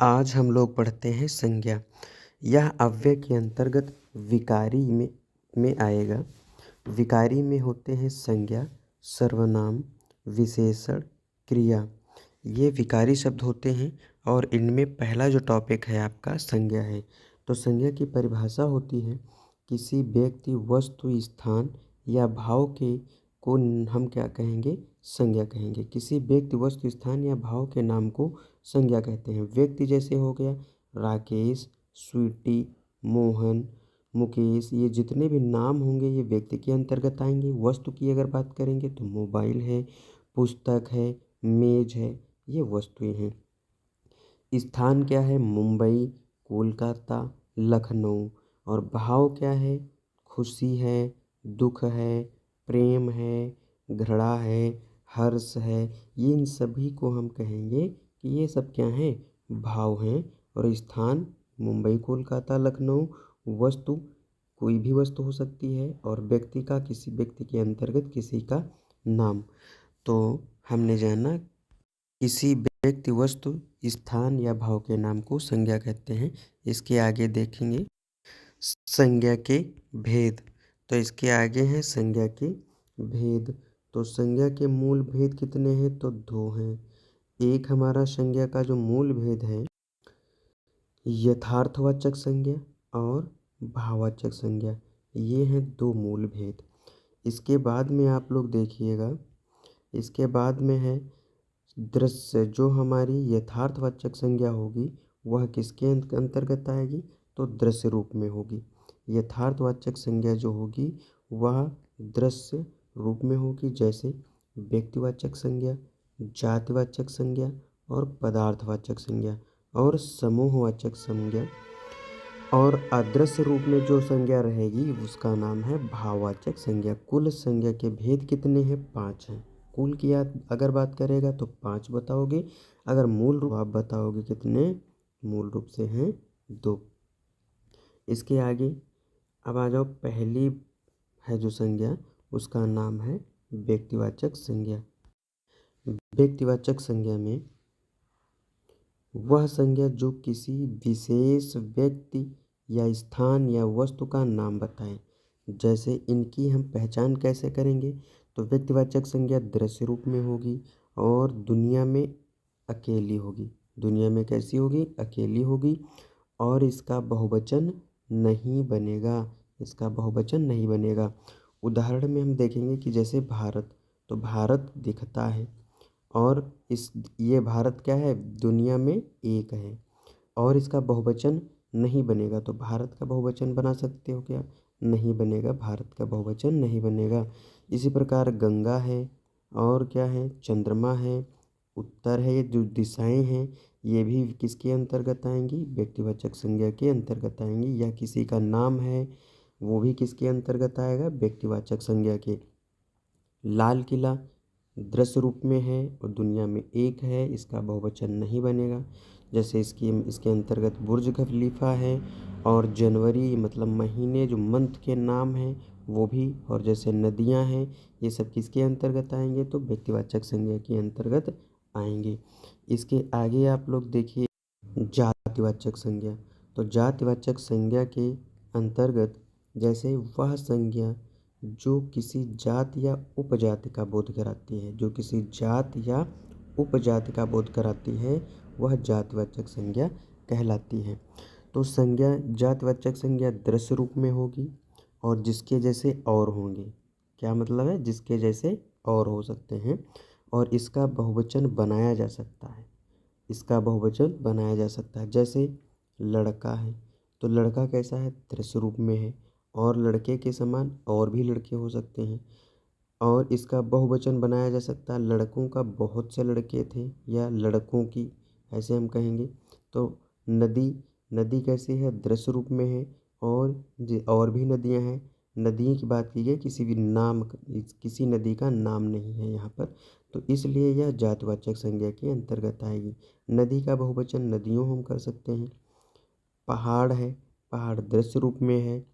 आज हम लोग पढ़ते हैं संज्ञा। यह अव्यय के अंतर्गत विकारी में आएगा। विकारी में होते हैं संज्ञा, सर्वनाम, विशेषण, क्रिया। ये विकारी शब्द होते हैं और इनमें पहला जो टॉपिक है आपका संज्ञा है। तो संज्ञा की परिभाषा होती है किसी व्यक्ति, वस्तु, स्थान या भाव के को हम क्या कहेंगे? संज्ञा कहेंगे। किसी व्यक्ति, वस्तु, स्थान या भाव के नाम को संज्ञा कहते हैं। व्यक्ति जैसे हो गया राकेश, स्वीटी, मोहन, मुकेश, ये जितने भी नाम होंगे ये व्यक्ति के अंतर्गत आएंगे। वस्तु की अगर बात करेंगे तो मोबाइल है, पुस्तक है, मेज है, ये वस्तुएं हैं। स्थान क्या है? मुंबई, कोलकाता, लखनऊ। और भाव क्या है? खुशी है, दुख है, प्रेम है, घृणा है, हर्ष है। ये इन सभी को हम कहेंगे कि ये सब क्या हैं? भाव हैं। और स्थान मुंबई, कोलकाता, लखनऊ। वस्तु कोई भी वस्तु हो सकती है और व्यक्ति का, किसी व्यक्ति के अंतर्गत किसी का नाम। तो हमने जाना किसी व्यक्ति, वस्तु, स्थान या भाव के नाम को संज्ञा कहते हैं। इसके आगे देखेंगे संज्ञा के भेद। तो इसके आगे हैं संज्ञा के भेद। तो संज्ञा के मूल भेद कितने हैं? तो 2 हैं। एक हमारा संज्ञा का जो मूल भेद है यथार्थवाचक संज्ञा और भाववाचक संज्ञा, ये हैं 2 मूल भेद। इसके बाद में आप लोग देखिएगा, इसके बाद में है दृश्य। जो हमारी यथार्थवाचक संज्ञा होगी वह किसके अंतर्गत आएगी? तो दृश्य रूप में होगी। यथार्थवाचक संज्ञा जो होगी वह दृश्य रूप में होगी, जैसे व्यक्तिवाचक संज्ञा, जातिवाचक संज्ञा और पदार्थवाचक संज्ञा और समूहवाचक संज्ञा। और अदृश्य रूप में जो संज्ञा रहेगी उसका नाम है भाववाचक संज्ञा। कुल संज्ञा के भेद कितने हैं? 5 हैं। कुल की अगर बात करेगा तो 5 बताओगे। अगर मूल रूप आप बताओगे कितने? मूल रूप से हैं 2। इसके आगे अब आ जाओ, पहली है जो संज्ञा उसका नाम है व्यक्तिवाचक संज्ञा। व्यक्तिवाचक संज्ञा में वह संज्ञा जो किसी विशेष व्यक्ति या स्थान या वस्तु का नाम बताएं। जैसे इनकी हम पहचान कैसे करेंगे? तो व्यक्तिवाचक संज्ञा दृश्य रूप में होगी और दुनिया में अकेली होगी। दुनिया में कैसी होगी? अकेली होगी। और इसका बहुवचन नहीं बनेगा। इसका बहुवचन नहीं बनेगा। उदाहरण में हम देखेंगे कि जैसे भारत, तो भारत दिखता है और ये भारत क्या है? दुनिया में एक है और इसका बहुवचन नहीं बनेगा। तो भारत का बहुवचन बना सकते हो क्या? नहीं बनेगा, भारत का बहुवचन नहीं बनेगा। इसी प्रकार गंगा है और क्या है? चंद्रमा है, उत्तर है। ये जो दिशाएं हैं ये भी किसके अंतर्गत आएंगी? व्यक्तिवाचक संज्ञा के अंतर्गत आएंगी। या किसी का नाम है वो भी किसके अंतर्गत आएगा? व्यक्तिवाचक संज्ञा के। लाल किला दृश्य रूप में है और दुनिया में एक है, इसका बहुवचन नहीं बनेगा। जैसे इसके अंतर्गत बुर्ज खलीफा है और जनवरी मतलब महीने, जो मंथ के नाम हैं वो भी। और जैसे नदियां हैं ये सब किसके अंतर्गत आएंगे? तो व्यक्तिवाचक संज्ञा के अंतर्गत आएंगे। इसके आगे आप लोग देखिए जातिवाचक संज्ञा। तो जातिवाचक संज्ञा के अंतर्गत जैसे वह संज्ञा जो किसी जात या उपजाति का बोध कराती है, जो किसी जात या उपजाति का बोध कराती है वह जातिवाचक संज्ञा कहलाती है। तो संज्ञा, जातिवाचक संज्ञा दृश्य रूप में होगी और जिसके जैसे और होंगे। क्या मतलब है? जिसके जैसे और हो सकते हैं। और इसका बहुवचन बनाया जा सकता है। इसका बहुवचन बनाया जा सकता है। जैसे लड़का है, तो लड़का कैसा है? दृश्य रूप में है और लड़के के समान और भी लड़के हो सकते हैं। और इसका बहुवचन बनाया जा सकता है। लड़कों का बहुत से लड़के थे या लड़कों की, ऐसे हम कहेंगे। तो नदी, नदी कैसी है? दृश्य रूप में है और भी नदियां हैं। नदी की बात की गई, किसी भी नाम, किसी नदी का नाम नहीं है यहाँ पर, तो इसलिए यह जातिवाचक संज्ञा के अंतर्गत आएगी। नदी का बहुवचन नदियों हम कर सकते हैं। पहाड़ है, पहाड़ दृश्य रूप में है,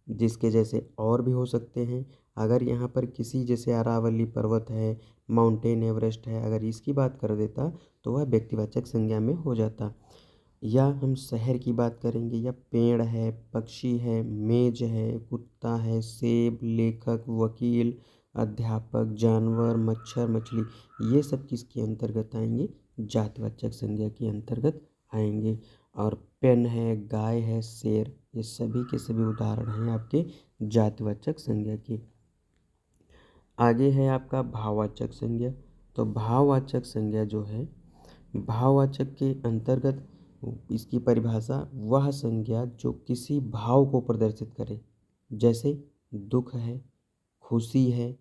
जिसके जैसे और भी हो सकते हैं। अगर यहाँ पर किसी, जैसे अरावली पर्वत है, माउंटेन एवरेस्ट है, अगर इसकी बात कर देता तो वह व्यक्तिवाचक संज्ञा में हो जाता। या हम शहर की बात करेंगे, या पेड़ है, पक्षी है, मेज है, कुत्ता है, सेब, लेखक, वकील, अध्यापक, जानवर, मच्छर, मछली, ये सब किसके अंतर्गत आएंगे? जातिवाचक संज्ञा के अंतर्गत आएंगे। और पेन है, गाय है, शेर, ये सभी के सभी उदाहरण हैं आपके जातिवाचक संज्ञा के। आगे है आपका भाववाचक संज्ञा। तो भाववाचक संज्ञा जो है, भाववाचक के अंतर्गत इसकी परिभाषा वह संज्ञा जो किसी भाव को प्रदर्शित करे, जैसे दुख है, खुशी है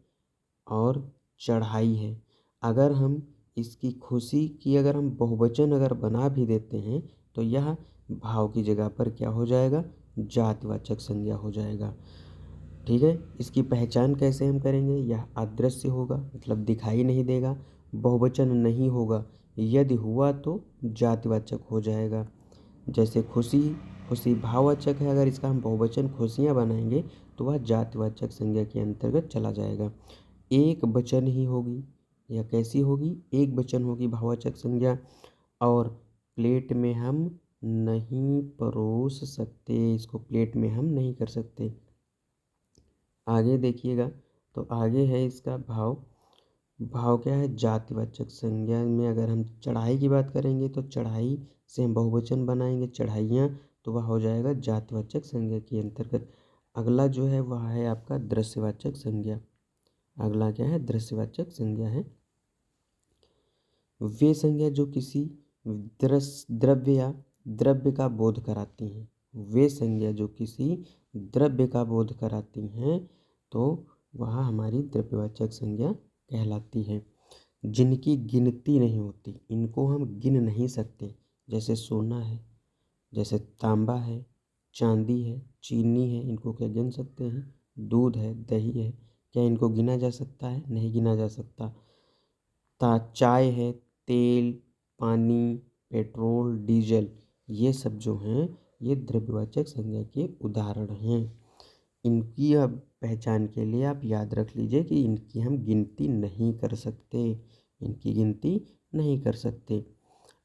और चढ़ाई है। अगर हम इसकी खुशी की अगर हम बहुवचन अगर बना भी देते हैं तो यह भाव की जगह पर क्या हो जाएगा? जातिवाचक संज्ञा हो जाएगा। ठीक है, इसकी पहचान कैसे हम करेंगे? यह अदृश्य होगा, मतलब दिखाई नहीं देगा, बहुवचन नहीं होगा, यदि हुआ तो जातिवाचक हो जाएगा। जैसे खुशी, खुशी भाववाचक है, अगर इसका हम बहुवचन खुशियाँ बनाएंगे तो वह जातिवाचक संज्ञा के अंतर्गत चला जाएगा। एक वचन ही होगी, यह कैसी होगी? एक वचन होगी भाववाचक संज्ञा। और प्लेट में हम नहीं परोस सकते, इसको प्लेट में हम नहीं कर सकते। आगे देखिएगा, तो आगे है इसका भाव। भाव क्या है? जातिवाचक संज्ञा में अगर हम चढ़ाई की बात करेंगे तो चढ़ाई से हम बहुवचन बनाएंगे, चढ़ाइयाँ, तो वह हो जाएगा जातिवाचक संज्ञा के अंतर्गत। अगला जो है वह है आपका दृश्यवाचक संज्ञा। अगला क्या है? दृश्यवाचक संज्ञा है वे संज्ञा जो किसी द्रव्य या द्रव्य का बोध कराती हैं। वे संज्ञा जो किसी द्रव्य का बोध कराती हैं तो वह हमारी द्रव्यवाचक संज्ञा कहलाती है। जिनकी गिनती नहीं होती, इनको हम गिन नहीं सकते, जैसे सोना है, जैसे तांबा है, चांदी है, चीनी है, इनको क्या गिन सकते हैं? दूध है, दही है, क्या इनको गिना जा सकता है? नहीं गिना जा सकता। चाय है, तेल, पानी, पेट्रोल, डीजल, ये सब जो हैं ये द्रव्यवाचक संज्ञा के उदाहरण हैं। इनकी अब पहचान के लिए आप याद रख लीजिए कि इनकी हम गिनती नहीं कर सकते, इनकी गिनती नहीं कर सकते।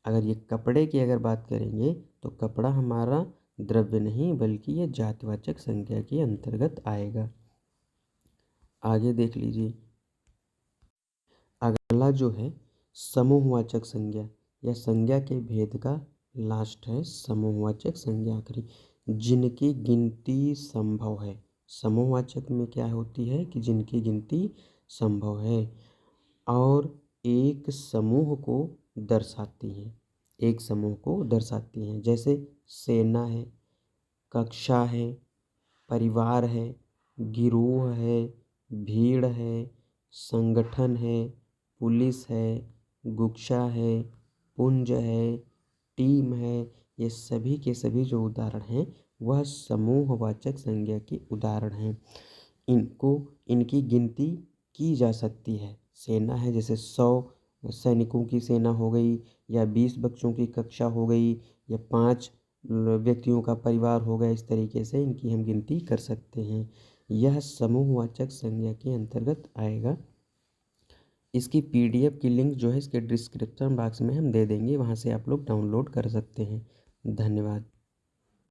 अगर ये कपड़े की अगर बात करेंगे तो कपड़ा हमारा द्रव्य नहीं बल्कि ये जातिवाचक संज्ञा के अंतर्गत आएगा। आगे देख लीजिए, अगला जो है समूहवाचक संज्ञा, या संज्ञा के भेद का लास्ट है समूहवाचक संज्ञा आखिरी, जिनकी गिनती संभव है। समूहवाचक में क्या होती है कि जिनकी गिनती संभव है और एक समूह को दर्शाती हैं, एक समूह को दर्शाती हैं। जैसे सेना है, कक्षा है, परिवार है, गिरोह है, भीड़ है, संगठन है, पुलिस है, गुच्छा है, पुंज है, टीम है, ये सभी के सभी जो उदाहरण हैं वह समूहवाचक संज्ञा के उदाहरण हैं। इनकी गिनती की जा सकती है। सेना है, जैसे 100 सैनिकों की सेना हो गई, या 20 बच्चों की कक्षा हो गई, या 5 व्यक्तियों का परिवार हो गया। इस तरीके से इनकी हम गिनती कर सकते हैं। यह समूहवाचक संज्ञा के अंतर्गत आएगा। इसकी PDF की लिंक जो है इसके डिस्क्रिप्शन बॉक्स में हम दे देंगे, वहाँ से आप लोग डाउनलोड कर सकते हैं। धन्यवाद।